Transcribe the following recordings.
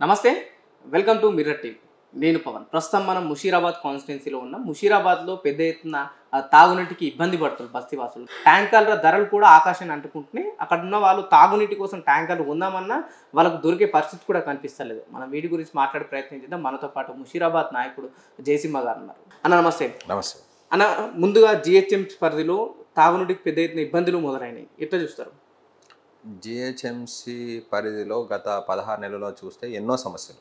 నమస్తే, welcome to mirror TV. నేను పవన్. ప్రస్తుతం మనం ముషీరాబాద్ కాన్స్టిట్యున్సీలో ఉన్నాం. ముషీరాబాద్లో పెద్ద ఎత్తున తాగునీటికి ఇబ్బంది పడుతున్నారు బస్తీవాసులు. ట్యాంకర్ల ధరలు కూడా ఆకాశాన్ని అంటుకుంటున్నాయి. అక్కడ ఉన్న వాళ్ళు తాగునీటి కోసం ట్యాంకర్లు ఉందామన్నా వాళ్ళకు దొరికే పరిస్థితి కూడా కనిపిస్తలేదు. మనం వీటి గురించి మాట్లాడే ప్రయత్నం చేద్దాం. మనతో పాటు ముషీరాబాద్ నాయకుడు జయసింహ గారు ఉన్నారు. అన్న నమస్తే. నమస్తే అన్న, ముందుగా జిహెచ్ఎంసీ పరిధిలో తాగునీటికి పెద్ద ఎత్తున ఇబ్బందులు మొదలైనవి. ఎట్లా చూస్తారు? జిహెచ్ఎంసి పరిధిలో గత 16 నెలల్లో చూస్తే ఎన్నో సమస్యలు.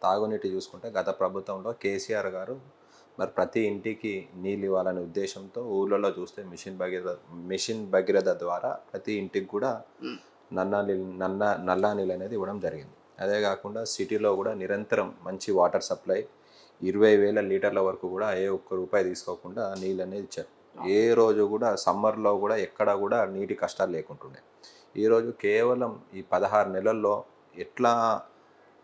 తాగునీటి చూసుకుంటే గత ప్రభుత్వంలో కేసీఆర్ గారు మరి ప్రతి ఇంటికి నీళ్ళు ఇవ్వాలనే ఉద్దేశంతో ఊళ్ళలో చూస్తే మిషన్ భగీరథ ద్వారా ప్రతి ఇంటికి కూడా నల్లా నీళ్ళు అనేది ఇవ్వడం జరిగింది. అదే కాకుండా సిటీలో కూడా నిరంతరం మంచి వాటర్ సప్లై 20,000 లీటర్ల వరకు కూడా ఏ ఒక్క రూపాయి తీసుకోకుండా నీళ్ళు అనేది ఇచ్చారు. ఏ రోజు కూడా సమ్మర్లో కూడా ఎక్కడ కూడా నీటి కష్టాలు లేకుంటుండే. ఈరోజు కేవలం ఈ 16 నెలల్లో ఎట్లా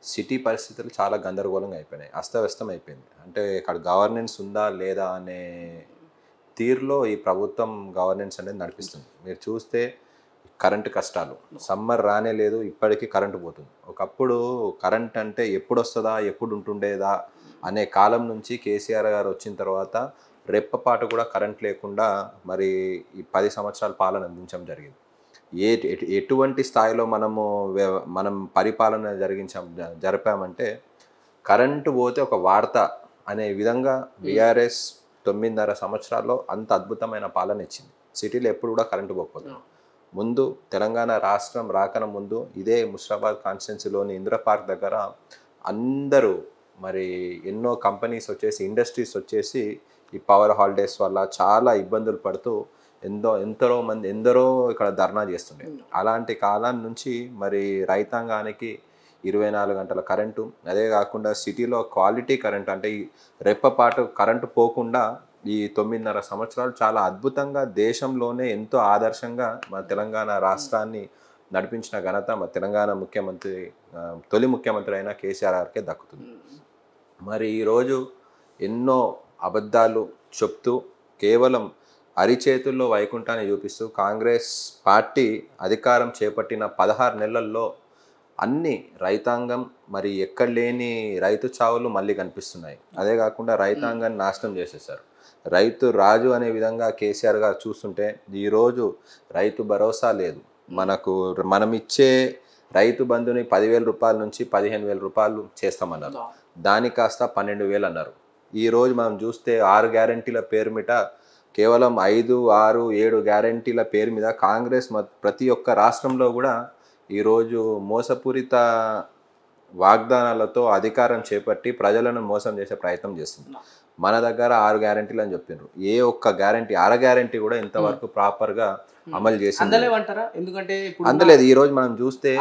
సిటీ పరిస్థితులు చాలా గందరగోళంగా అయిపోయినాయి, అస్తవ్యస్తం అయిపోయింది. అంటే ఇక్కడ గవర్నెన్స్ ఉందా లేదా అనే తీరులో ఈ ప్రభుత్వం గవర్నెన్స్ అనేది నడిపిస్తుంది. మీరు చూస్తే కరెంటు కష్టాలు, సమ్మర్ రానే లేదు, ఇప్పటికీ కరెంటు పోతుంది. ఒకప్పుడు కరెంట్ అంటే ఎప్పుడు వస్తుందా ఎప్పుడు ఉంటుండేదా అనే కాలం నుంచి కేసీఆర్ గారు వచ్చిన తర్వాత రెప్పపాటు కూడా కరెంట్ లేకుండా మరి ఈ 10 సంవత్సరాల పాలన అందించడం జరిగింది. ఎటువంటి స్థాయిలో మనం పరిపాలన జరిపామంటే కరెంటు పోతే ఒక వార్త అనే విధంగా బీఆర్ఎస్ 9.5 సంవత్సరాల్లో అంత అద్భుతమైన పాలన ఇచ్చింది. సిటీలో ఎప్పుడు కూడా కరెంటు పోకపోతుంది. ముందు తెలంగాణ రాష్ట్రం రాకన ముందు ఇదే ముషీరాబాద్ కాన్స్టిట్యున్సీలోని ఇందిరా పార్క్ దగ్గర అందరూ మరి ఎన్నో కంపెనీస్ వచ్చేసి ఇండస్ట్రీస్ వచ్చేసి ఈ పవర్ హాలిడేస్ వల్ల చాలా ఇబ్బందులు పడుతూ ఎందరో ఇక్కడ ధర్నా చేస్తుండే. అలాంటి కాలం నుంచి మరి రైతాంగానికి 24 గంటల కరెంటు, అదే కాకుండా సిటీలో క్వాలిటీ కరెంటు అంటే ఈ రెప్పపాటు కరెంటు పోకుండా ఈ 9.5 సంవత్సరాలు చాలా అద్భుతంగా దేశంలోనే ఎంతో ఆదర్శంగా మన తెలంగాణ రాష్ట్రాన్ని నడిపించిన ఘనత మన తెలంగాణ ముఖ్యమంత్రి తొలి ముఖ్యమంత్రి అయిన కేసీఆర్ గారికే దక్కుతుంది. మరి ఈరోజు ఎన్నో అబద్ధాలు చెప్తూ కేవలం అరిచేతుల్లో వైకుంఠాన్ని చూపిస్తూ కాంగ్రెస్ పార్టీ అధికారం చేపట్టిన 16 నెలల్లో అన్ని రైతాంగం మరి ఎక్కడ లేని రైతు చావులు మళ్ళీ కనిపిస్తున్నాయి. అదే కాకుండా రైతాంగాన్ని నాశనం చేసేసారు. రైతు రాజు అనే విధంగా కేసీఆర్ గారు చూస్తుంటే ఈరోజు రైతు భరోసా లేదు. మనం ఇచ్చే రైతు బంధుని 10,000 రూపాయల నుంచి 15,000 రూపాయలు చేస్తామన్నారు. దాని కాస్త 12,000 అన్నారు. ఈరోజు మనం చూస్తే 6 గ్యారంటీల పేరు మీద కేవలం 5, 6, 7 గ్యారంటీల పేరు మీద కాంగ్రెస్ ప్రతి ఒక్క రాష్ట్రంలో కూడా ఈరోజు మోసపూరిత వాగ్దానాలతో అధికారం చేపట్టి ప్రజలను మోసం చేసే ప్రయత్నం చేస్తుంది. మన దగ్గర 6 గ్యారంటీలు అని చెప్పినారు. ఏ ఒక్క గ్యారంటీ, అర గ్యారంటీ కూడా ఇంతవరకు ప్రాపర్గా అమలు చేసింది అందలేదు. ఈరోజు మనం చూస్తే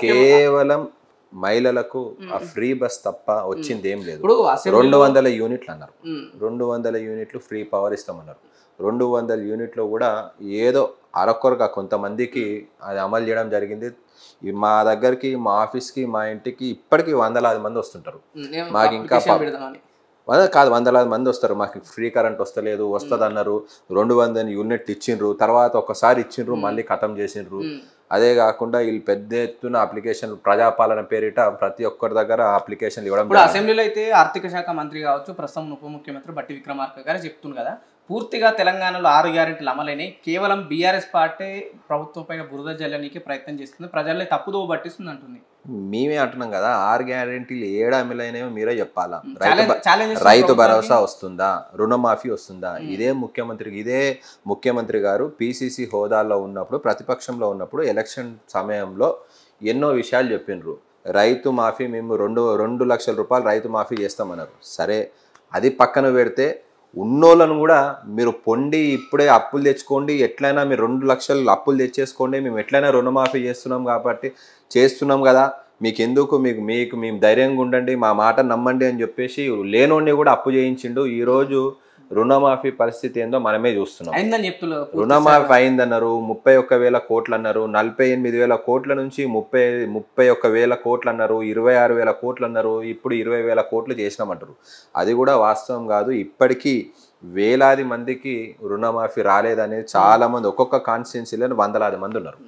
కేవలం మహిళలకు ఆ ఫ్రీ బస్ తప్ప వచ్చింది ఏం లేదు. 200 యూనిట్లు అన్నారు. 200 యూనిట్లు ఫ్రీ పవర్ ఇస్తామన్నారు. 200 యూనిట్లో కూడా ఏదో అరకొరగా కొంతమందికి అది అమలు చేయడం జరిగింది. మా దగ్గరికి, మా ఆఫీస్కి, మా ఇంటికి ఇప్పటికీ వందలాది మంది వస్తుంటారు. మాకు ఇంకా కాదు, వందలాది మంది వస్తారు. మాకు ఫ్రీ కరెంట్ వస్తలేదు, వస్తుంది అన్నారు. 200 యూనిట్లు ఇచ్చిండ్రు, తర్వాత ఒకసారి ఇచ్చిండ్రు, మళ్ళీ ఖతం చేసిండ్రు. అదే కాకుండా వీళ్ళు పెద్ద ఎత్తున అప్లికేషన్ ప్రజాపాలన పేరిట ప్రతి ఒక్కరి దగ్గర అప్లికేషన్లు ఇవ్వడం. ఇప్పుడు అసెంబ్లీలో అయితే ఆర్థిక శాఖ మంత్రి కావచ్చు, ప్రస్తుతం ఉప ముఖ్యమంత్రి బట్టి విక్రమార్క గారు చెప్తున్నారు కదా, పూర్తిగా తెలంగాణలో 6 గ్యారెంటీలు అమలైనాయి. కేవలం బీఆర్ఎస్ పార్టీ ప్రభుత్వం పైన బురద జల్లడానికి ప్రయత్నం చేస్తుంది, ప్రజల్ని తప్పుదోవ పట్టిస్తుంది అంటుంది. మేమే అంటున్నాం కదా, 6 గ్యారెంటీలు ఏడా అమలైనాయో మీరే చెప్పాలా. రైతు భరోసా వస్తుందా, రుణమాఫీ వస్తుందా? ఇదే ముఖ్యమంత్రి గారు పిసిసి హోదాలో ఉన్నప్పుడు, ప్రతిపక్షంలో ఉన్నప్పుడు ఎలక్షన్ సమయంలో ఎన్నో విషయాలు చెప్పిండ్రు. రైతు మాఫీ మేము 2 లక్షల రూపాయలు రైతు మాఫీ చేస్తామన్నారు. సరే, అది పక్కన పెడితే ఉన్నోళ్ళను కూడా మీరు పొండి ఇప్పుడే అప్పులు తెచ్చుకోండి, ఎట్లయినా మీరు 2 లక్షలు అప్పులు తెచ్చేసుకోండి, మేము ఎట్లయినా రుణమాఫీ చేస్తున్నాం కదా, మీకెందుకు, మేము ధైర్యంగా ఉండండి, మా మాట నమ్మండి అని చెప్పేసి లేనోడిని కూడా అప్పు చేయించిండు. ఈరోజు రుణమాఫీ పరిస్థితి ఏందో మనమే చూస్తున్నాం. రుణమాఫీ అయిందన్నారు, 31,000 కోట్లు అన్నారు, 48,000 కోట్ల నుంచి 31,000 కోట్లు అన్నారు, 26,000 కోట్లు అన్నారు, ఇప్పుడు 20,000 కోట్లు చేసినామంటారు. అది కూడా వాస్తవం కాదు. ఇప్పటికీ వేలాది మందికి రుణమాఫీ రాలేదనేది చాలా మంది, ఒక్కొక్క కాన్స్టిట్యున్సీలో వందలాది మంది ఉన్నారు.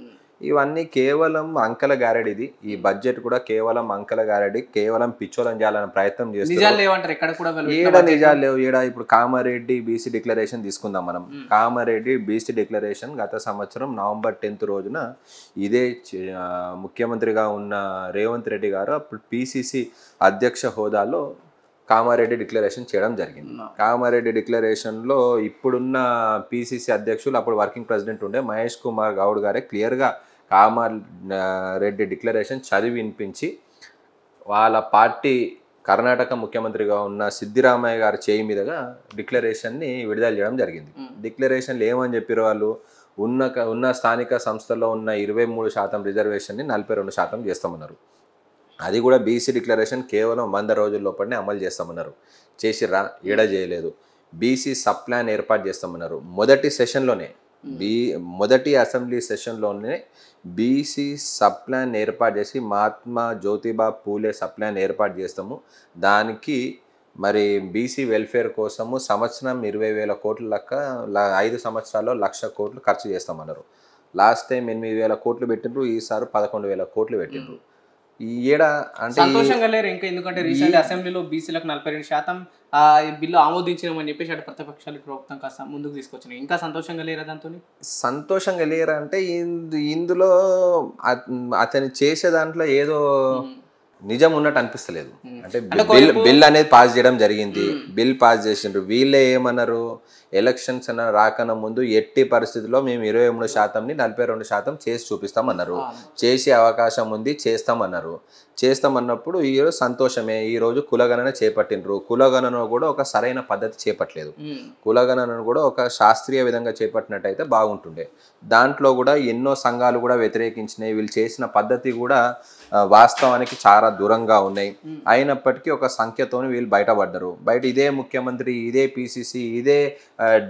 ఇవన్నీ కేవలం అంకెల గారడిది. ఈ బడ్జెట్ కూడా కేవలం అంకెల గారడి, కేవలం పిచ్చోలం చేయాలని ప్రయత్నం చేస్తారు. నిజాలు లేవంటారు ఎక్కడ కూడా ఏడ నిజాలు లేవు. ఏడ ఇప్పుడు కామారెడ్డి బీసీ డిక్లరేషన్ తీసుకుందాం మనం. కామారెడ్డి బీసీ డిక్లరేషన్ గత సంవత్సరం నవంబర్ 10 రోజున ఇదే ముఖ్యమంత్రిగా ఉన్న రేవంత్ రెడ్డి గారు అప్పుడు పిసిసి అధ్యక్ష హోదాలో కామారెడ్డి డిక్లరేషన్ చేయడం జరిగింది. కామారెడ్డి డిక్లరేషన్లో ఇప్పుడున్న పిసిసి అధ్యక్షులు అప్పుడు వర్కింగ్ ప్రెసిడెంట్ ఉండే మహేష్ కుమార్ గౌడ్ గారే క్లియర్గా కామారెడ్డి డిక్లరేషన్ చదివి వినిపించి వాళ్ళ పార్టీ కర్ణాటక ముఖ్యమంత్రిగా ఉన్న సిద్దిరామయ్య గారి చేయి మీదుగా డిక్లరేషన్ని విడుదల చేయడం జరిగింది. డిక్లరేషన్లు ఏమని చెప్పారు వాళ్ళు, ఉన్న స్థానిక సంస్థల్లో ఉన్న 23% రిజర్వేషన్ని 42% చేస్తామన్నారు. అది కూడా బీసీ డిక్లరేషన్ కేవలం 100 రోజుల లోపలనే అమలు చేస్తామన్నారు. చేసిర్రా? ఏడ చేయలేదు. బీసీ సబ్ ప్లాన్ ఏర్పాటు చేస్తామన్నారు. మొదటి అసెంబ్లీ సెషన్లోనే బీసీ సబ్ ప్లాన్ ఏర్పాటు చేసి మహాత్మా జ్యోతిబా పూలే సబ్ ప్లాన్ ఏర్పాటు చేస్తాము. దానికి మరి బీసీ వెల్ఫేర్ కోసము సంవత్సరం 20,000 కోట్ల లెక్క 5 సంవత్సరాల్లో 1,00,000 కోట్లు ఖర్చు చేస్తామన్నారు. లాస్ట్ టైం 8,000 కోట్లు పెట్టిండ్రు, ఈసారి 11,000 కోట్లు పెట్టిండ్రు. ఈ ఏడా అంటే సంతోషంగా లేరు ఇంకా, ఎందుకంటే రీసెంట్ అసెంబ్లీలో బీసీలకు 42% బిల్లు ఆమోదించినామని చెప్పేసి అటు ప్రతిపక్షాలు ప్రభుత్వం కాస్త ముందుకు తీసుకొచ్చినాయి. ఇంకా సంతోషంగా లేరా దాంతో? సంతోషంగా లేరా అంటే ఇందులో అతను చేసే దాంట్లో ఏదో నిజం ఉన్నట్టు అనిపిస్తలేదు. అంటే బిల్ అనేది పాస్ చేయడం జరిగింది, బిల్ పాస్ చేసిండ్రు. వీళ్ళే ఏమన్నారు, ఎలక్షన్స్ అన్న రాకన ముందు ఎట్టి పరిస్థితుల్లో మేము 23%ని 42% చేసి చూపిస్తామన్నారు. చేసే అవకాశం ఉంది, చేస్తామన్నారు. చేస్తామన్నప్పుడు ఈరోజు సంతోషమే. ఈరోజు కులగణన చేపట్టినరు. కులగణన కూడా ఒక సరైన పద్ధతి చేపట్టలేదు. కులగణనను కూడా ఒక శాస్త్రీయ విధంగా చేపట్టినట్టయితే బాగుంటుండే. దాంట్లో కూడా ఎన్నో సంఘాలు కూడా వ్యతిరేకించినాయి. వీళ్ళు చేసిన పద్ధతి కూడా వాస్తవానికి చాలా దూరంగా ఉన్నాయి. అయినప్పటికీ ఒక సంఖ్యతోని వీళ్ళు బయటపడ్డారు. బయట ఇదే ముఖ్యమంత్రి, ఇదే పిసిసి, ఇదే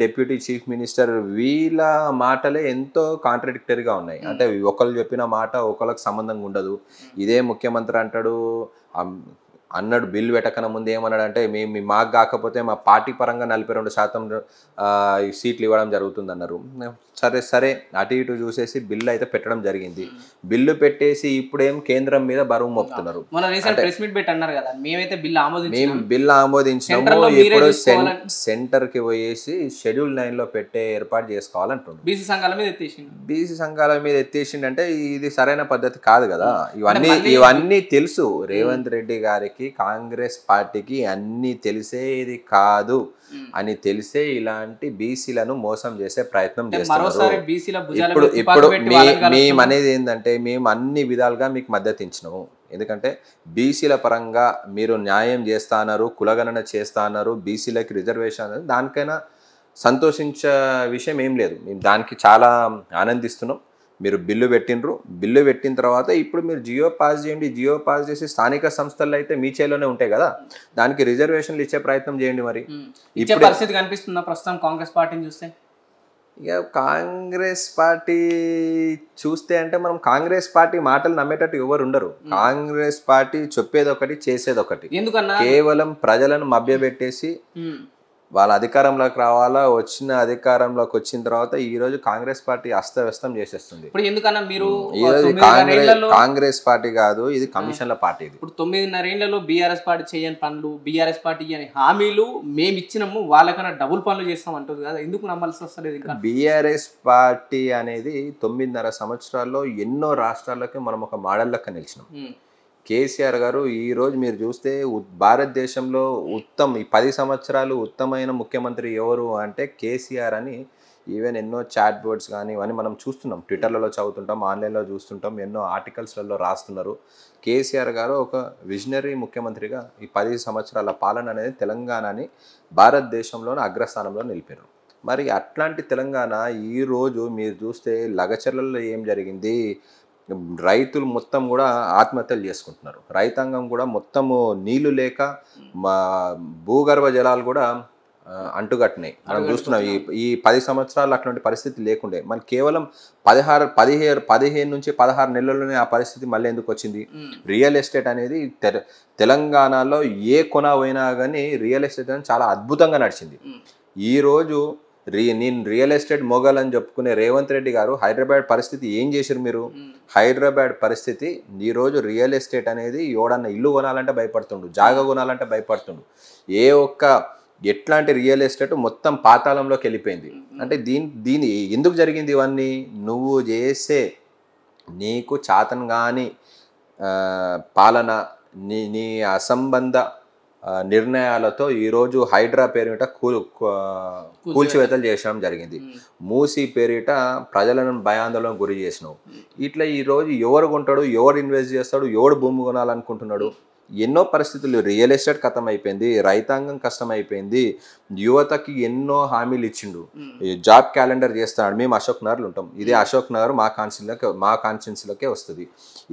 డిప్యూటీ చీఫ్ మినిస్టర్ వీళ్ళ మాటలే ఎంతో కాంట్రడిక్టరీగా ఉన్నాయి. అంటే ఒకళ్ళు చెప్పిన మాట ఒకళ్ళకి సంబంధంగా ఉండదు. ఇదే ముఖ్యమంత్రి అంటాడు, అన్నాడు బిల్లు పెట్టకన ముందు ఏమన్నాడు అంటే మాకు కాకపోతే మా పార్టీ పరంగా 42% సీట్లు ఇవ్వడం జరుగుతుంది అన్నారు. సరే అటు ఇటు చూసేసి బిల్లు అయితే పెట్టడం జరిగింది. బిల్లు పెట్టేసి ఇప్పుడేం కేంద్రం మీద బరువు మోపుతున్నారు. మేము బిల్లు ఆమోదించినాము, ఇప్పుడు సెంటర్ కి పోయేసి షెడ్యూల్ 9లో పెట్టే ఏర్పాటు చేసుకోవాలంటుండ్రు. బీసీ సంఘాల మీద ఎత్తేసిండంటే ఇది సరైన పద్ధతి కాదు కదా. ఇవన్నీ తెలుసు రేవంత్ రెడ్డి గారికి, కాంగ్రెస్ పార్టీకి అన్ని తెలిసేది కాదు అని తెలిసే ఇలాంటి బీసీలను మోసం చేసే ప్రయత్నం చేస్తున్నారు. ఇప్పుడు మేము అనేది ఏంటంటే మేము అన్ని విధాలుగా మీకు మద్దతు ఇచ్చినాము. ఎందుకంటే బీసీల పరంగా మీరు న్యాయం చేస్తున్నారు, కులగణన చేస్తున్నారు, బీసీలకి రిజర్వేషన్, దానికైనా సంతోషించే విషయం ఏం లేదు. మేము దానికి చాలా ఆనందిస్తున్నాం. మీరు బిల్లు పెట్టినరు, బిల్లు పెట్టిన తర్వాత ఇప్పుడు మీరు జియో పాస్ చేయండి. జియో పాస్ చేసి స్థానిక సంస్థల్లో అయితే మీ చేతిలోనే ఉంటాయి కదా, దానికి రిజర్వేషన్లు ఇచ్చే ప్రయత్నం చేయండి. మరి ఇచ్చే పరిస్థితి కనిపిస్తుందా ప్రస్తుతం కాంగ్రెస్ పార్టీని చూస్తే? ఇక కాంగ్రెస్ పార్టీ చూస్తే అంటే మనం కాంగ్రెస్ పార్టీ మాటలు నమ్మేటట్టు ఎవరు ఉండరు. కాంగ్రెస్ పార్టీ చెప్పేది ఒకటి, చేసేది ఒకటి. ఎందుకన్నా కేవలం ప్రజలను మభ్యపెట్టేసి వాళ్ళ అధికారంలోకి రావాలా, అధికారంలోకి వచ్చిన తర్వాత ఈ రోజు కాంగ్రెస్ పార్టీ అస్తవ్యస్తం చేసేస్తుంది. ఇప్పుడు ఎందుకన్నా మీరు కాంగ్రెస్ పార్టీ కాదు, ఇది కమిషన్ల పార్టీ. ఇప్పుడు 9.5 ఏళ్లలో బీఆర్ఎస్ పార్టీ చేయని పనులు, బీఆర్ఎస్ పార్టీ అని హామీలు మేము ఇచ్చినాము, వాళ్ళకన్నా డబుల్ పనులు చేస్తాం అంటుంది కదా, ఎందుకు నమ్మాల్సి వస్తలేదు? ఇంకా బీఆర్ఎస్ పార్టీ అనేది 9.5 సంవత్సరాల్లో ఎన్నో రాష్ట్రాలకి మనం ఒక మోడల్ లెక్క నిలిచినాం. కేసీఆర్ గారు ఈరోజు మీరు చూస్తే భారతదేశంలో ఈ 10 సంవత్సరాలు ఉత్తమైన ముఖ్యమంత్రి ఎవరు అంటే కేసీఆర్ అని ఈవెన్ ఎన్నో చాట్ బోర్డ్స్ కానీ ఇవన్నీ మనం చూస్తున్నాం, ట్విట్టర్లలో చదువుతుంటాం, ఆన్లైన్లో చూస్తుంటాం, ఎన్నో ఆర్టికల్స్లలో రాస్తున్నారు. కేసీఆర్ గారు ఒక విజనరీ ముఖ్యమంత్రిగా ఈ 10 సంవత్సరాల పాలన అనేది తెలంగాణని భారతదేశంలోని అగ్రస్థానంలో నిలిపారు. మరి అట్లాంటి తెలంగాణ ఈరోజు మీరు చూస్తే లగచర్లలో ఏం జరిగింది, రైతులు మొత్తం కూడా ఆత్మహత్యలు చేసుకుంటున్నారు. రైతాంగం కూడా మొత్తము నీళ్లు లేక భూగర్భ జలాలు కూడా అంటుగట్టినాయి. మనం చూస్తున్నాం ఈ 10 సంవత్సరాలు అట్లాంటి పరిస్థితి లేకుండే. మనకి కేవలం 15 నుంచి 16 నెలల్లోనే ఆ పరిస్థితి మళ్ళీ ఎందుకు వచ్చింది? రియల్ ఎస్టేట్ అనేది తెలంగాణలో ఏ కొన పోయినా కానీ రియల్ ఎస్టేట్ అనేది చాలా అద్భుతంగా నడిచింది. ఈరోజు నేను రియల్ ఎస్టేట్ మొగల్ అని చెప్పుకునే రేవంత్ రెడ్డి గారు హైదరాబాద్ పరిస్థితి ఏం చేశారు మీరు? హైదరాబాద్ పరిస్థితి ఈరోజు రియల్ ఎస్టేట్ అనేది ఎవడన్నా ఇల్లు కొనాలంటే భయపడుతుండు, జాగా కొనాలంటే భయపడుతుండు. ఏ ఒక్క ఎట్లాంటి రియల్ ఎస్టేట్ మొత్తం పాతాళంలోకి వెళ్ళిపోయింది. అంటే దీని ఎందుకు జరిగింది ఇవన్నీ? నువ్వు చేసే నీకు చాతన్ కాని పాలన, నీ అసంబంధ నిర్ణయాలతో ఈరోజు హైడ్రా పేరిట కూల్చివేతలు చేసడం జరిగింది. మూసీ పేరిట ప్రజలను భయాందోళనకు గురి చేసినావు. ఇట్లా ఈరోజు ఎవరు కొంటాడు, ఎవరు ఇన్వెస్ట్ చేస్తాడు, ఎవడు భూమి కొనాలనుకుంటున్నాడు? ఎన్నో పరిస్థితులు, రియల్ ఎస్టేట్ కథం అయిపోయింది, రైతాంగం కష్టం అయిపోయింది, యువతకి ఎన్నో హామీలు ఇచ్చిండు, జాబ్ క్యాలెండర్ చేస్తున్నాడు. మేము అశోక్ నగర్లో ఉంటాం, ఇదే అశోక్ నగర్ మా కాన్స్టిట్యున్సీలోకే వస్తుంది.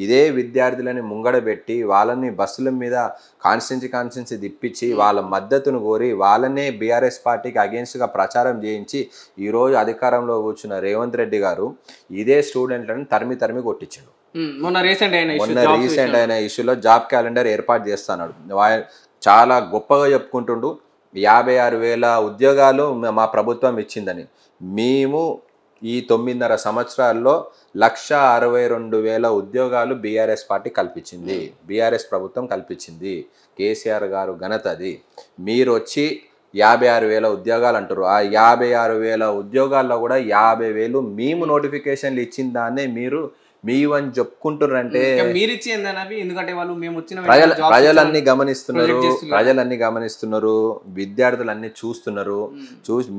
ఇదే విద్యార్థులని ముంగడబెట్టి వాళ్ళని బస్సుల మీద కాన్స్టిట్యున్సీ తిప్పించి వాళ్ళ మద్దతును కోరి వాళ్ళనే బీఆర్ఎస్ పార్టీకి అగేన్స్ట్గా ప్రచారం చేయించి ఈరోజు అధికారంలో కూర్చున్న రేవంత్ రెడ్డి గారు ఇదే స్టూడెంట్లను తరిమి కొట్టించాడు. మొన్న రీసెంట్ అయిన ఇష్యూలో జాబ్ క్యాలెండర్ ఏర్పాటు చేస్తున్నాడు. చాలా గొప్పగా చెప్పుకుంటుండు 56,000 ఉద్యోగాలు మా ప్రభుత్వం ఇచ్చిందని. మేము ఈ 9.5 సంవత్సరాల్లో 1,62,000 ఉద్యోగాలు బీఆర్ఎస్ పార్టీ కల్పించింది, బీఆర్ఎస్ ప్రభుత్వం కల్పించింది. కేసీఆర్ గారు ఘనత అది. మీరు వచ్చి 56,000 ఉద్యోగాలు అంటారు. ఆ 56,000 ఉద్యోగాల్లో కూడా 50,000 మేము నోటిఫికేషన్లు ఇచ్చిన దాన్నే మీరు మీవని చెప్పుకుంటున్నారంటే ప్రజలన్నీ గమనిస్తున్నారు, విద్యార్థులన్నీ చూస్తున్నారు.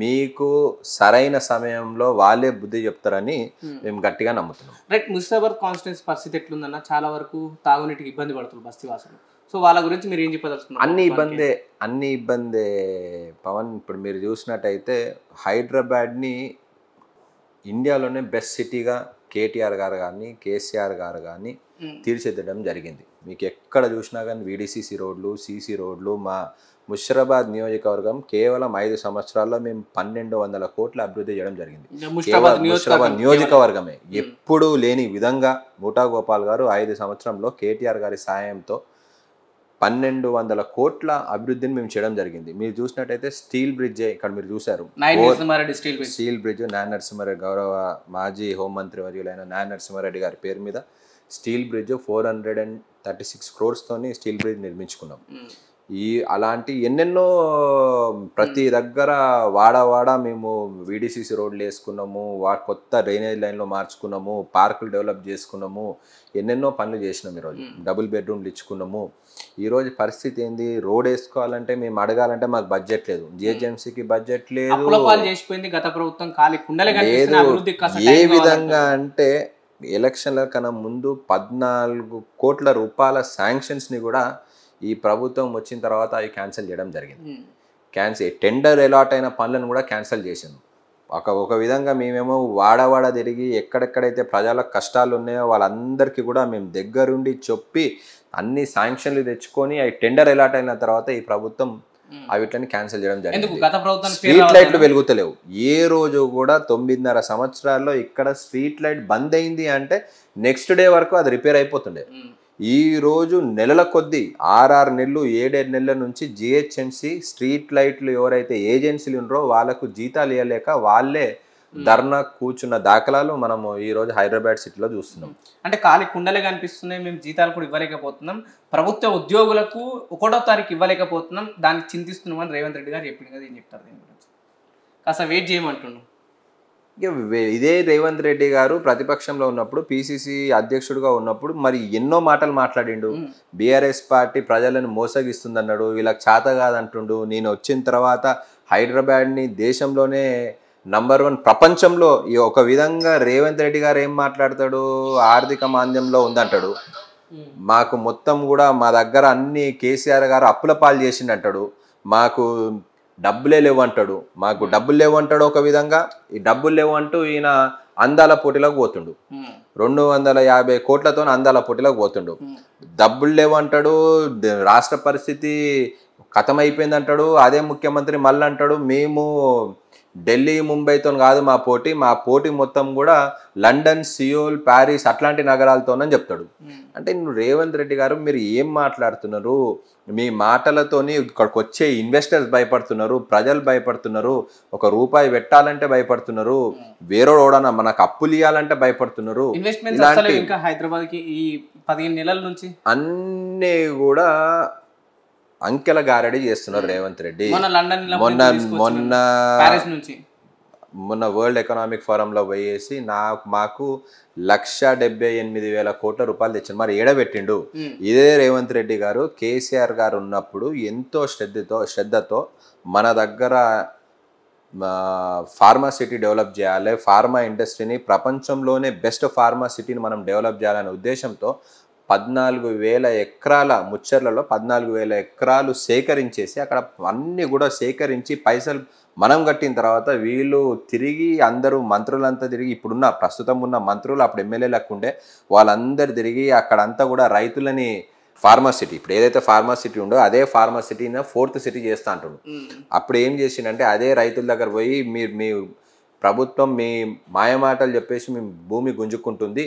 మీకు సరైన సమయంలో వాళ్ళే బుద్ధి చెప్తారని మేము గట్టిగా నమ్ముతున్నాం. రైట్. ముస్తాబాద్ కాన్స్టిట్యున్సీ పరిస్థితి ఎట్లుందన్న? చాలా వరకు తాగునీటికి ఇబ్బంది పడుతుంది బస్తీవాసులు. సో వాళ్ళ గురించి మీరు ఏం చెప్పదలుచుకున్నారు? అన్ని ఇబ్బందే పవన్. ఇప్పుడు మీరు చూసినట్టయితే హైదరాబాద్ని ఇండియాలోనే బెస్ట్ సిటీగా కేటీఆర్ గారు కానీ కేసీఆర్ గారు కానీ తీర్చిదిద్దడం జరిగింది. మీకు ఎక్కడ చూసినా కానీ వీడిసిసి రోడ్లు, సీసీ రోడ్లు. మా ముషిరాబాద్ నియోజకవర్గం కేవలం 5 సంవత్సరాల్లో మేము 1,200 కోట్ల అభివృద్ధి చేయడం జరిగింది. ముషిరాబాద్ నియోజకవర్గమే ఎప్పుడూ లేని విధంగా ముఠా గోపాల్ గారు 5 సంవత్సరంలో కేటీఆర్ గారి సాయంతో 1,200 కోట్ల అభివృద్ధిని మేము చేయడం జరిగింది. మీరు చూసినట్టయితే స్టీల్ బ్రిడ్జ్ ఇక్కడ మీరు చూసారు, స్టీల్ బ్రిడ్జ్ నాయన నరసింహారెడ్డి గౌరవ మాజీ హోంమంత్రి వర్యులైన నాయన నరసింహారెడ్డి గారి పేరు మీద స్టీల్ బ్రిడ్జ్ 436 crores తోని స్టీల్ బ్రిడ్జ్ నిర్మించుకున్నాం. అలాంటి ఎన్నెన్నో ప్రతి దగ్గర వాడ మేము వీడిసిసి రోడ్లు వేసుకున్నాము, కొత్త డ్రైనేజ్ లైన్లో మార్చుకున్నాము, పార్కులు డెవలప్ చేసుకున్నాము, ఎన్నెన్నో పనులు చేసినాం. ఈరోజు డబుల్ బెడ్రూమ్లు ఇచ్చుకున్నాము. ఈరోజు పరిస్థితి ఏంది? రోడ్ వేసుకోవాలంటే మేము అడగాలంటే మాకు బడ్జెట్ లేదు, జిహెచ్ఎంసీకి బడ్జెట్ లేదు. ఏ విధంగా అంటే ఎలక్షన్ల కన్నా ముందు 14 కోట్ల రూపాయల శాంక్షన్స్ని కూడా ఈ ప్రభుత్వం వచ్చిన తర్వాత అవి క్యాన్సిల్ చేయడం జరిగింది. టెండర్ అలాట్ అయిన పనులను కూడా క్యాన్సిల్ చేసింది. ఒక విధంగా మేమేమో వాడవాడ తిరిగి ఎక్కడెక్కడైతే ప్రజలకు కష్టాలు ఉన్నాయో వాళ్ళందరికీ కూడా మేము దగ్గరుండి చెప్పి అన్ని శాంక్షన్లు తెచ్చుకొని అవి టెండర్ అలాట్ అయిన తర్వాత ఈ ప్రభుత్వం అవిట్లని క్యాన్సిల్ చేయడం జరిగింది. స్ట్రీట్ లైట్లు వెలుగుతలేవు. ఏ రోజు కూడా 9.5 సంవత్సరాల్లో ఇక్కడ స్ట్రీట్ లైట్ బంద్ అయింది అంటే నెక్స్ట్ డే వరకు అది రిపేర్ అయిపోతుండే. ఈ రోజు నెలల కొద్దీ 6 నెలలు 7 నెలల నుంచి జిహెచ్ఎంసీ స్ట్రీట్ లైట్లు ఎవరైతే ఏజెన్సీలు ఉన్నారో వాళ్ళకు జీతాలు ఇవ్వలేక వాళ్ళే ధర్నా కూర్చున్న దాఖలాలు మనము ఈ రోజు హైదరాబాద్ సిటీలో చూస్తున్నాం. అంటే ఖాళీ కుండలే కనిపిస్తున్నాయి, మేము జీతాలు కూడా ఇవ్వలేకపోతున్నాం, ప్రభుత్వ ఉద్యోగులకు 1వ తారీఖు ఇవ్వలేకపోతున్నాం, దానికి చింతిస్తున్నాం అని రేవంత్ రెడ్డి గారు చెప్పింది కదా. ఏం చెప్తారు దీని గురించి? కాస్త వెయిట్ చేయమంటున్నాం. ఇదే రేవంత్ రెడ్డి గారు ప్రతిపక్షంలో ఉన్నప్పుడు, పిసిసి అధ్యక్షుడిగా ఉన్నప్పుడు మరి ఎన్నో మాటలు మాట్లాడిండు. బీఆర్ఎస్ పార్టీ ప్రజలను మోసగిస్తుంది అన్నాడు, వీళ్ళకి చేత కాదంటుండు. నేను వచ్చిన తర్వాత హైదరాబాద్ని దేశంలోనే నంబర్ 1 ప్రపంచంలో ఒక విధంగా రేవంత్ రెడ్డి గారు ఏం మాట్లాడతాడు? ఆర్థిక మాంద్యంలో ఉందంటాడు. మాకు మొత్తం కూడా మా దగ్గర అన్ని కేసీఆర్ గారు అప్పుల పాలు చేసిండంటాడు. మాకు డబ్బులే లేవంటాడు. మాకు డబ్బులు లేవంటాడు. ఒక విధంగా ఈ డబ్బులు లేవంటూ ఈయన అందాల పోటీలకు పోతుండు. 250 కోట్లతో అందాల పోటీలకు పోతుండు. డబ్బులు లేవంటాడు. రాష్ట్ర పరిస్థితి కథమైపోయింది అంటాడు. అదే ముఖ్యమంత్రి మళ్ళీ అంటాడు మేము ఢిల్లీ ముంబైతో కాదు మా పోటీ మొత్తం కూడా లండన్, సియోల్, ప్యారిస్ అట్లాంటి నగరాలతోనని చెప్తాడు. అంటే నువ్వు రేవంత్ రెడ్డి గారు మీరు ఏం మాట్లాడుతున్నారు? మీ మాటలతోని ఇక్కడికి వచ్చే ఇన్వెస్టర్స్ భయపడుతున్నారు, ప్రజలు భయపడుతున్నారు, ఒక రూపాయి పెట్టాలంటే భయపడుతున్నారు, వేరేడోడనా మనకు అప్పులు ఇవ్వాలంటే భయపడుతున్నారు. ఇలాంటి ఇంకా హైదరాబాద్ కి ఈ 15 నెలల నుంచి అన్నీ కూడా అంకెల గారడి చేస్తున్నారు రేవంత్ రెడ్డి. మొన్న వరల్డ్ ఎకనామిక్ ఫోరంలో పోయేసి మాకు 1,78,000 కోట్ల రూపాయలు తెచ్చారు. మరి ఏడబెట్టిండు. ఇదే రేవంత్ రెడ్డి గారు కేసీఆర్ గారు ఉన్నప్పుడు ఎంతో శ్రద్ధతో మన దగ్గర ఫార్మాసిటీ డెవలప్ చేయాలి, ఫార్మా ఇండస్ట్రీని ప్రపంచంలోనే బెస్ట్ ఫార్మా సిటీని మనం డెవలప్ చేయాలనే ఉద్దేశంతో 14,000 ఎకరాల ముచ్చర్లలో 14,000 ఎకరాలు సేకరించేసి అక్కడ అన్నీ కూడా సేకరించి పైసలు మనం కట్టిన తర్వాత వీళ్ళు తిరిగి అందరూ మంత్రులంతా తిరిగి ఇప్పుడున్న ప్రస్తుతం ఉన్న మంత్రులు అప్పుడు ఎమ్మెల్యేలకు ఉండే వాళ్ళందరూ తిరిగి అక్కడంతా కూడా రైతులని ఫార్మాసిటీ ఇప్పుడు ఏదైతే ఫార్మాసిటీ ఉందో అదే ఫార్మాసిటీని 4th సిటీ చేస్తా అంటుండు. అప్పుడు ఏం చేసిండంటే అదే రైతుల దగ్గర పోయి మీ ప్రభుత్వం మీ మాయమాటలు చెప్పేసి మీ భూమి గుంజుకుంటుంది,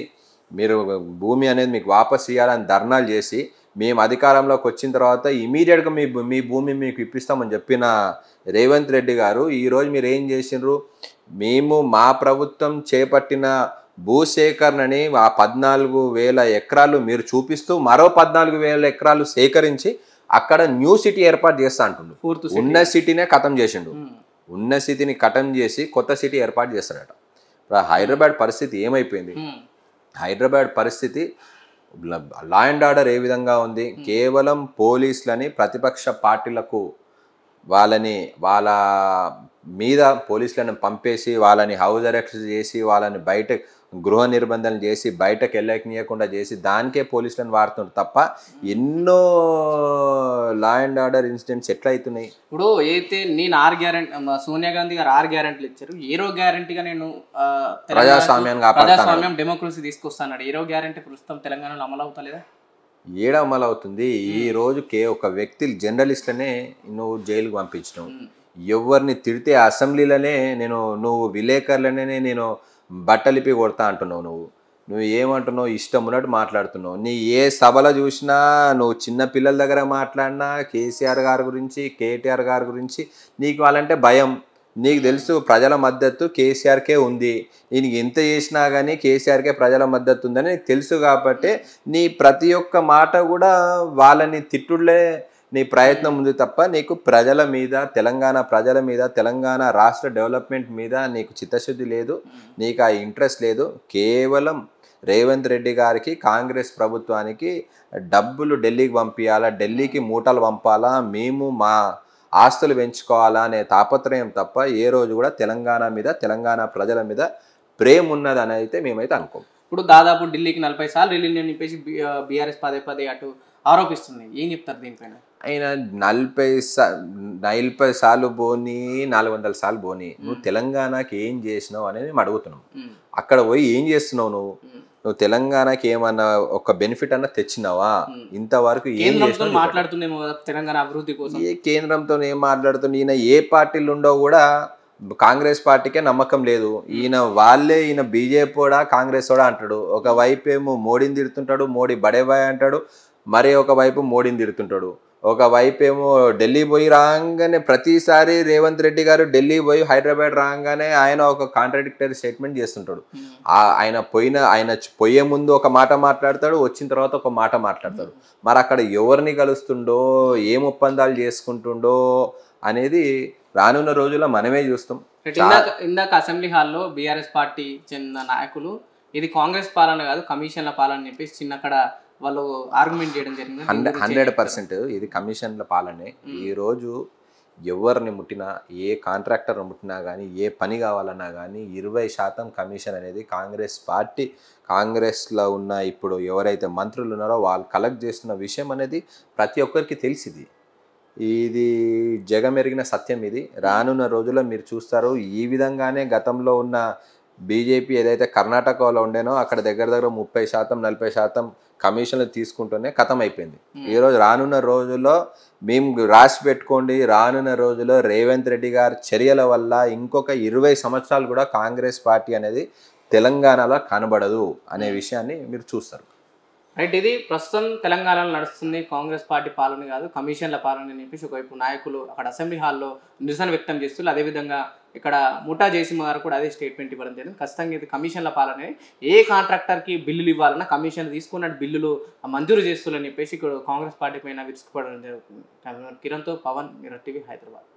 మీరు భూమి అనేది మీకు వాపస్ ఇవ్వాలని ధర్నాలు చేసి మేము అధికారంలోకి వచ్చిన తర్వాత ఇమీడియట్గా మీ భూమి మీకు ఇప్పిస్తామని చెప్పిన రేవంత్ రెడ్డి గారు ఈరోజు మీరు ఏం చేసినారు? మేము మా ప్రభుత్వం చేపట్టిన భూసేకరణని ఆ 14,000 ఎకరాలు మీరు చూపిస్తూ మరో 14,000 ఎకరాలు సేకరించి అక్కడ న్యూ సిటీ ఏర్పాటు చేస్తా అంటుండు. ఉన్న సిటీనే ఖతం చేసిండు. ఉన్న సిటీని ఖతం చేసి కొత్త సిటీ ఏర్పాటు చేస్తాడట. హైదరాబాద్ పరిస్థితి ఏమైపోయింది? హైదరాబాద్ పరిస్థితి లా అండ్ ఆర్డర్ ఏ విధంగా ఉంది? కేవలం పోలీసులని ప్రతిపక్ష పార్టీలకు వాళ్ళ మీద పోలీసులను పంపేసి వాళ్ళని హౌస్ అరెస్ట్ చేసి వాళ్ళని బయట గృహ నిర్బంధనలు చేసి బయటకు వెళ్ళకనీయకుండా చేసి దానికే పోలీసులను వాడుతున్నారు తప్ప ఎన్నో లా అండ్ ఆర్డర్ ఇన్సిడెంట్స్ ఎట్లా అవుతున్నాయి. ఇప్పుడు అయితే నేను 6 గ్యారెంటీ సోనియా గాంధీ గారు 6 గ్యారెంటీలు ఇచ్చారు. ఏరో గ్యారెంటీగా నేను ప్రజాస్వామ్యం డెమోక్రసీ తీసుకొస్తాను. ఏరో గ్యారెంటీ ప్రస్తుతం తెలంగాణలో అమలు అవుతలేదా? ఏడ అమలు అవుతుంది? ఈ రోజు ఒక వ్యక్తి జర్నలిస్ట్లనే నువ్వు జైలుకు పంపించినావు, ఎవరిని తిడితే అసెంబ్లీలోనే నువ్వు విలేకరులనే నేను బట్టలిపి కొడతా అంటున్నావు. నువ్వు ఏమంటున్నావు? ఇష్టం ఉన్నట్టు మాట్లాడుతున్నావు. నీ ఏ సభలో చూసినా నువ్వు చిన్న పిల్లల దగ్గర మాట్లాడినా కేసీఆర్ గారి గురించి కేటీఆర్ గారి గురించి నీకు వాళ్ళంటే భయం. నీకు తెలుసు ప్రజల మద్దతు కేసీఆర్కే ఉంది, ఈయనకి ఎంత చేసినా కానీ కేసీఆర్కే ప్రజల మద్దతు ఉందని నీకు తెలుసు. కాబట్టి నీ ప్రతి ఒక్క మాట కూడా వాళ్ళని తిట్టుళ్లే నీ ప్రయత్నం ఉంది తప్ప నీకు ప్రజల మీద, తెలంగాణ ప్రజల మీద, తెలంగాణ రాష్ట్ర డెవలప్మెంట్ మీద నీకు చిత్తశుద్ధి లేదు, నీకు ఆ ఇంట్రెస్ట్ లేదు. కేవలం రేవంత్ రెడ్డి గారికి కాంగ్రెస్ ప్రభుత్వానికి డబ్బులు ఢిల్లీకి పంపించాలా, ఢిల్లీకి మూటలు పంపాలా, మేము మా ఆస్తులు పెంచుకోవాలా అనే తాపత్రయం తప్ప ఏ రోజు కూడా తెలంగాణ మీద, తెలంగాణ ప్రజల మీద ప్రేమ ఉన్నదని అయితే మేమైతే అనుకోం. ఇప్పుడు దాదాపు ఢిల్లీకి 40 సార్లు వెళ్ళిందని చెప్పేసి బీఆర్ఎస్ పదే అటు ఆరోపిస్తుంది. ఏం చెప్తారు దీనిపైన? అయినా 40 సార్లు పోనీ 400 సార్లు పోనీ నువ్వు తెలంగాణకి ఏం చేసినావు అనేది మేము అడుగుతున్నాం. అక్కడ పోయి ఏం చేస్తున్నావు? నువ్వు తెలంగాణకి ఏమన్నా ఒక బెనిఫిట్ అన్నా తెచ్చినావా? ఇంతవరకు ఏం మాట్లాడుతున్నామో తెలంగాణ అభివృద్ధి కోసం. ఏ కేంద్రంతో ఏం మాట్లాడుతున్నా? ఈయన ఏ పార్టీలు ఉండో కూడా కాంగ్రెస్ పార్టీకే నమ్మకం లేదు. ఈయన బీజేపీ కూడా కాంగ్రెస్ కూడా అంటాడు. ఒకవైపు ఏమో మోడీని తిడుతుంటాడు, మోడీ బడేబాయ్ అంటాడు, మరి ఒకవైపు మోడీని తిడుతుంటాడు. ఒకవైపు ఏమో ఢిల్లీ పోయి రాగానే ప్రతిసారి రేవంత్ రెడ్డి గారు ఢిల్లీ పోయి హైదరాబాద్ రాగానే ఆయన ఒక కాంట్రాడిక్టరీ స్టేట్మెంట్ చేస్తుంటాడు. ఆయన పోయే ముందు ఒక మాట మాట్లాడతాడు, వచ్చిన తర్వాత ఒక మాట మాట్లాడతాడు. మరి అక్కడ ఎవరిని కలుస్తుండో, ఏం ఒప్పందాలు చేసుకుంటుండో అనేది రానున్న రోజుల్లో మనమే చూస్తాం. ఇందాక అసెంబ్లీ హాల్లో బీఆర్ఎస్ పార్టీ చెందిన నాయకులు ఇది కాంగ్రెస్ పాలన కాదు కమిషన్ల పాలన అని చెప్పేసి చిన్నక్కడ వాళ్ళు ఆర్గ్యుమెంట్ చేయడం జరిగింది. 100% ఇది కమిషన్ల పాలనే. ఈరోజు ఎవరిని ముట్టినా, ఏ కాంట్రాక్టర్ ముట్టినా కానీ, ఏ పని కావాలన్నా కానీ 20% కమిషన్ అనేది కాంగ్రెస్ పార్టీ, కాంగ్రెస్లో ఉన్న ఇప్పుడు ఎవరైతే మంత్రులు ఉన్నారో వాళ్ళు కలెక్ట్ చేస్తున్న విషయం అనేది ప్రతి ఒక్కరికి తెలిసింది. ఇది జగమెరిగిన సత్యం. ఇది రానున్న రోజుల్లో మీరు చూస్తారు. ఈ విధంగానే గతంలో ఉన్న బీజేపీ ఏదైతే కర్ణాటకలో ఉండేనో అక్కడ దగ్గర దగ్గర 30% 40% కమిషన్లు తీసుకుంటూనే ఖతం అయిపోయింది. ఈరోజు రానున్న రోజుల్లో మేము రాసి పెట్టుకోండి, రానున్న రోజుల్లో రేవంత్ రెడ్డి గారి చర్యల వల్ల ఇంకొక 20 సంవత్సరాలు కూడా కాంగ్రెస్ పార్టీ అనేది తెలంగాణలో కనబడదు అనే విషయాన్ని మీరు చూస్తారు. రైట్, ఇది ప్రస్తుతం తెలంగాణలో నడుస్తుంది కాంగ్రెస్ పార్టీ పాలన కాదు కమిషన్ల పాలన అని చెప్పేసి ఒకవైపు నాయకులు అక్కడ అసెంబ్లీ హాల్లో నిరసన వ్యక్తం చేస్తున్నారు. అదేవిధంగా ఇక్కడ ముఠా జయసింహ గారు కూడా అదే స్టేట్మెంట్ ఇవ్వడం జరిగింది. ఖచ్చితంగా ఇది కమిషన్ల పాలనే, ఏ కాంట్రాక్టర్కి బిల్లులు ఇవ్వాలన్నా కమిషన్ తీసుకున్నట్టు బిల్లులు మంజూరు చేస్తున్నారని చెప్పేసి ఇక్కడ కాంగ్రెస్ పార్టీ పైన విరుచుకుపడడం జరుగుతుంది. కిరణ్తో పవన్, మిర్రర్ టీవీ, హైదరాబాద్.